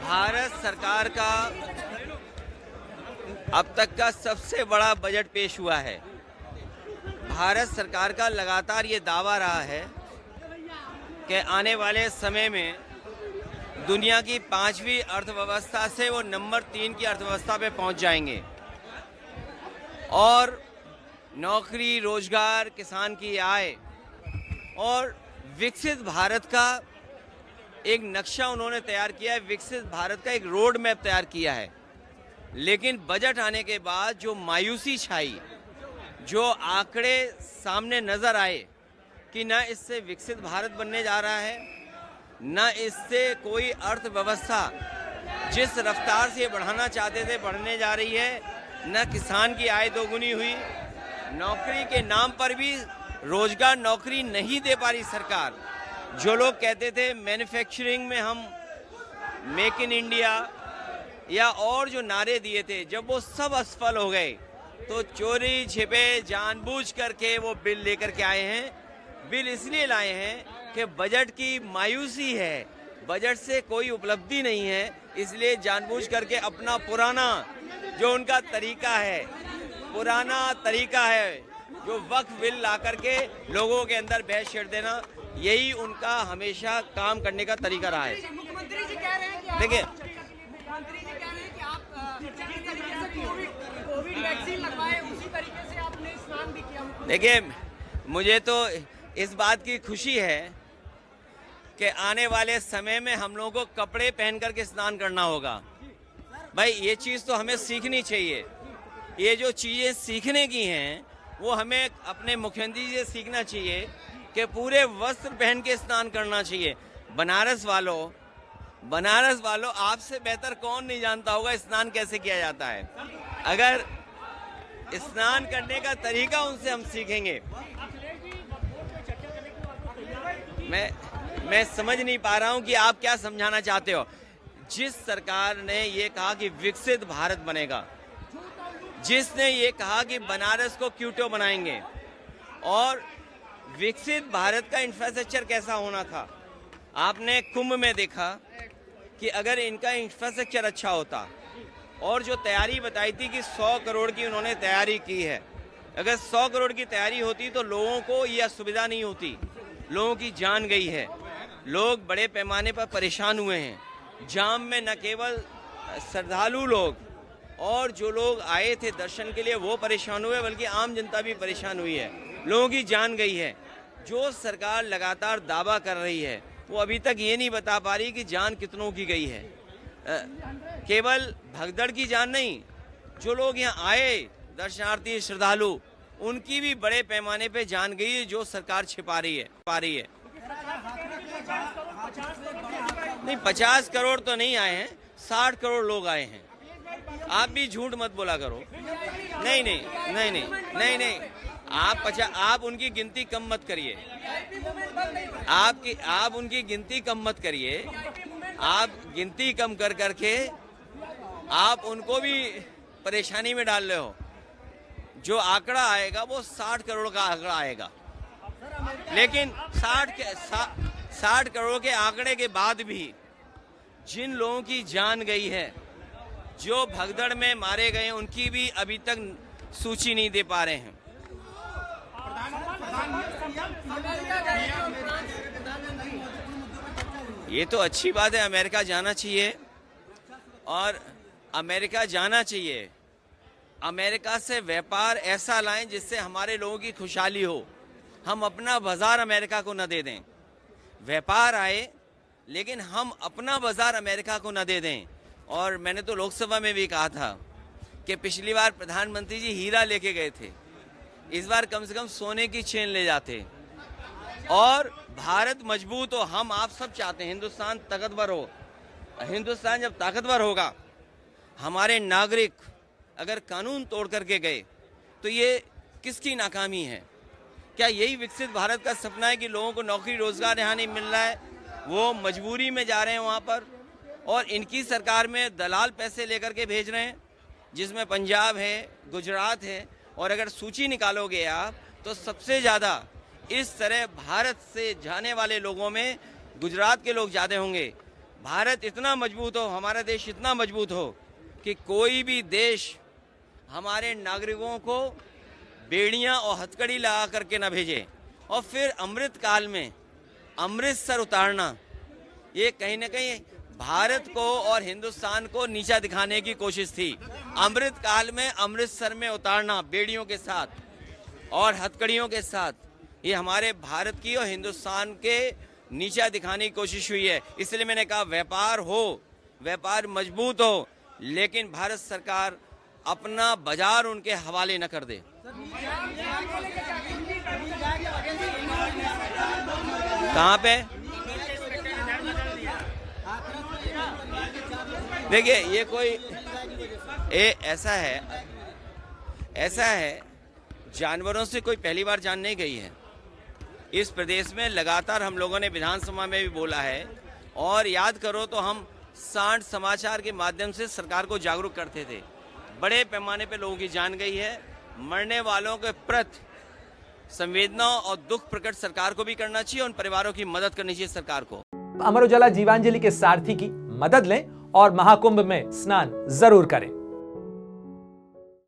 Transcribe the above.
भारत सरकार का अब तक का सबसे बड़ा बजट पेश हुआ है। भारत सरकार का लगातार ये दावा रहा है कि आने वाले समय में दुनिया की 5वीं अर्थव्यवस्था से वो नंबर 3 की अर्थव्यवस्था पे पहुंच जाएंगे और नौकरी, रोजगार, किसान की आय और विकसित भारत का एक नक्शा उन्होंने तैयार किया है, विकसित भारत का एक रोड मैप तैयार किया है। लेकिन बजट आने के बाद जो मायूसी छाई, जो आंकड़े सामने नजर आए कि न इससे विकसित भारत बनने जा रहा है, न इससे कोई अर्थव्यवस्था जिस रफ्तार से बढ़ाना चाहते थे बढ़ने जा रही है, न किसान की आय दोगुनी हुई, नौकरी के नाम पर भी रोजगार नौकरी नहीं दे पा रही सरकार। जो लोग कहते थे मैन्युफैक्चरिंग में हम मेक इन इंडिया या और जो नारे दिए थे, जब वो सब असफल हो गए तो चोरी छिपे जानबूझ करके वो बिल लेकर के आए हैं। बिल इसलिए लाए हैं कि बजट की मायूसी है, बजट से कोई उपलब्धि नहीं है, इसलिए जानबूझ करके अपना पुराना जो उनका तरीका है, पुराना तरीका है जो वक्फ बिल ला करके लोगों के अंदर बहस छेड़ देना, यही उनका हमेशा काम करने का तरीका रहा है। मुख्यमंत्री जी कह रहे हैं कि देखिए, मुख्यमंत्री जी कह रहे हैं कि आप जिस तरीके से कोविड वैक्सीन लगवाए उसी तरीके से आपने स्नान भी किया। देखिए, मुझे तो इस बात की खुशी है कि आने वाले समय में हम लोगों को कपड़े पहन करके स्नान करना होगा। भाई, ये चीज़ तो हमें सीखनी चाहिए। ये जो चीज़ें सीखने की हैं वो हमें अपने मुख्यमंत्री जी से सीखना चाहिए कि पूरे वस्त्र पहन के स्नान करना चाहिए। बनारस वालों आपसे बेहतर कौन नहीं जानता होगा स्नान कैसे किया जाता है। अगर स्नान करने का तरीका उनसे हम सीखेंगे। मैं समझ नहीं पा रहा हूं कि आप क्या समझाना चाहते हो। जिस सरकार ने ये कहा कि विकसित भारत बनेगा, जिसने ये कहा कि बनारस को क्यूटो बनाएंगे, और विकसित भारत का इंफ्रास्ट्रक्चर कैसा होना था, आपने कुंभ में देखा कि अगर इनका इंफ्रास्ट्रक्चर अच्छा होता और जो तैयारी बताई थी कि 100 करोड़ की उन्होंने तैयारी की है, अगर 100 करोड़ की तैयारी होती तो लोगों को यह असुविधा नहीं होती। लोगों की जान गई है, लोग बड़े पैमाने पर परेशान हुए हैं। जाम में न केवल श्रद्धालु लोग और जो लोग आए थे दर्शन के लिए वो परेशान हुए, बल्कि आम जनता भी परेशान हुई है। लोगों की जान गई है। जो सरकार लगातार दावा कर रही है वो अभी तक ये नहीं बता पा रही कि जान कितनों की गई है। केवल भगदड़ की जान नहीं, जो लोग यहाँ आए दर्शनार्थी श्रद्धालु, उनकी भी बड़े पैमाने पे जान गई है, जो सरकार छिपा रही है। नहीं, 50 करोड़ तो नहीं आए हैं, 60 करोड़ लोग आए हैं। आप भी झूठ मत बोला करो। नहीं, आप उनकी गिनती कम मत करिए। आप उनकी गिनती कम मत करिए। आप गिनती कम कर करके आप उनको भी परेशानी में डाल रहे हो। जो आंकड़ा आएगा वो 60 करोड़ का आंकड़ा आएगा, लेकिन 60 करोड़ के आंकड़े के बाद भी जिन लोगों की जान गई है, जो भगदड़ में मारे गए, उनकी भी अभी तक सूची नहीं दे पा रहे हैं। ये तो अच्छी बात है, अमेरिका जाना चाहिए और अमेरिका जाना चाहिए। अमेरिका से व्यापार ऐसा लाएं जिससे हमारे लोगों की खुशहाली हो। हम अपना बाजार अमेरिका को न दे दें। व्यापार आए लेकिन हम अपना बाजार अमेरिका को न दे दें। और मैंने तो लोकसभा में भी कहा था कि पिछली बार प्रधानमंत्री जी हीरा लेके गए थे, इस बार कम से कम सोने की चेन ले जाते और भारत मजबूत हो। हम आप सब चाहते हैं हिंदुस्तान ताकतवर हो। हिंदुस्तान जब ताकतवर होगा, हमारे नागरिक अगर कानून तोड़ करके गए तो ये किसकी नाकामी है? क्या यही विकसित भारत का सपना है कि लोगों को नौकरी रोजगार यहाँ नहीं मिल रहा है, वो मजबूरी में जा रहे हैं वहाँ पर, और इनकी सरकार में दलाल पैसे लेकर के भेज रहे हैं, जिसमें पंजाब है, गुजरात है। और अगर सूची निकालोगे आप तो सबसे ज़्यादा इस तरह भारत से जाने वाले लोगों में गुजरात के लोग ज़्यादा होंगे। भारत इतना मजबूत हो, हमारा देश इतना मजबूत हो कि कोई भी देश हमारे नागरिकों को बेड़ियां और हथकड़ी लगा करके न भेजे। और फिर अमृत काल में अमृतसर उतारना, ये कहीं ना कहीं भारत को और हिंदुस्तान को नीचा दिखाने की कोशिश थी। अमृत काल में अमृतसर में उतारना बेड़ियों के साथ और हथकड़ियों के साथ, ये हमारे भारत की और हिंदुस्तान के नीचा दिखाने की कोशिश हुई है। इसलिए मैंने कहा व्यापार हो, व्यापार मजबूत हो, लेकिन भारत सरकार अपना बाजार उनके हवाले न कर दे। कहाँ पे? देखिए ये कोई ऐसा है जानवरों से कोई पहली बार जान नहीं गई है। इस प्रदेश में लगातार हम लोगों ने विधानसभा में भी बोला है, और याद करो तो हम सांड समाचार के माध्यम से सरकार को जागरूक करते थे। बड़े पैमाने पे लोगों की जान गई है। मरने वालों के प्रति संवेदना और दुख प्रकट सरकार को भी करना चाहिए, उन परिवारों की मदद करनी चाहिए सरकार को। अमर उजाला जीवांजलि के सारथी की मदद लें और महाकुंभ में स्नान जरूर करें।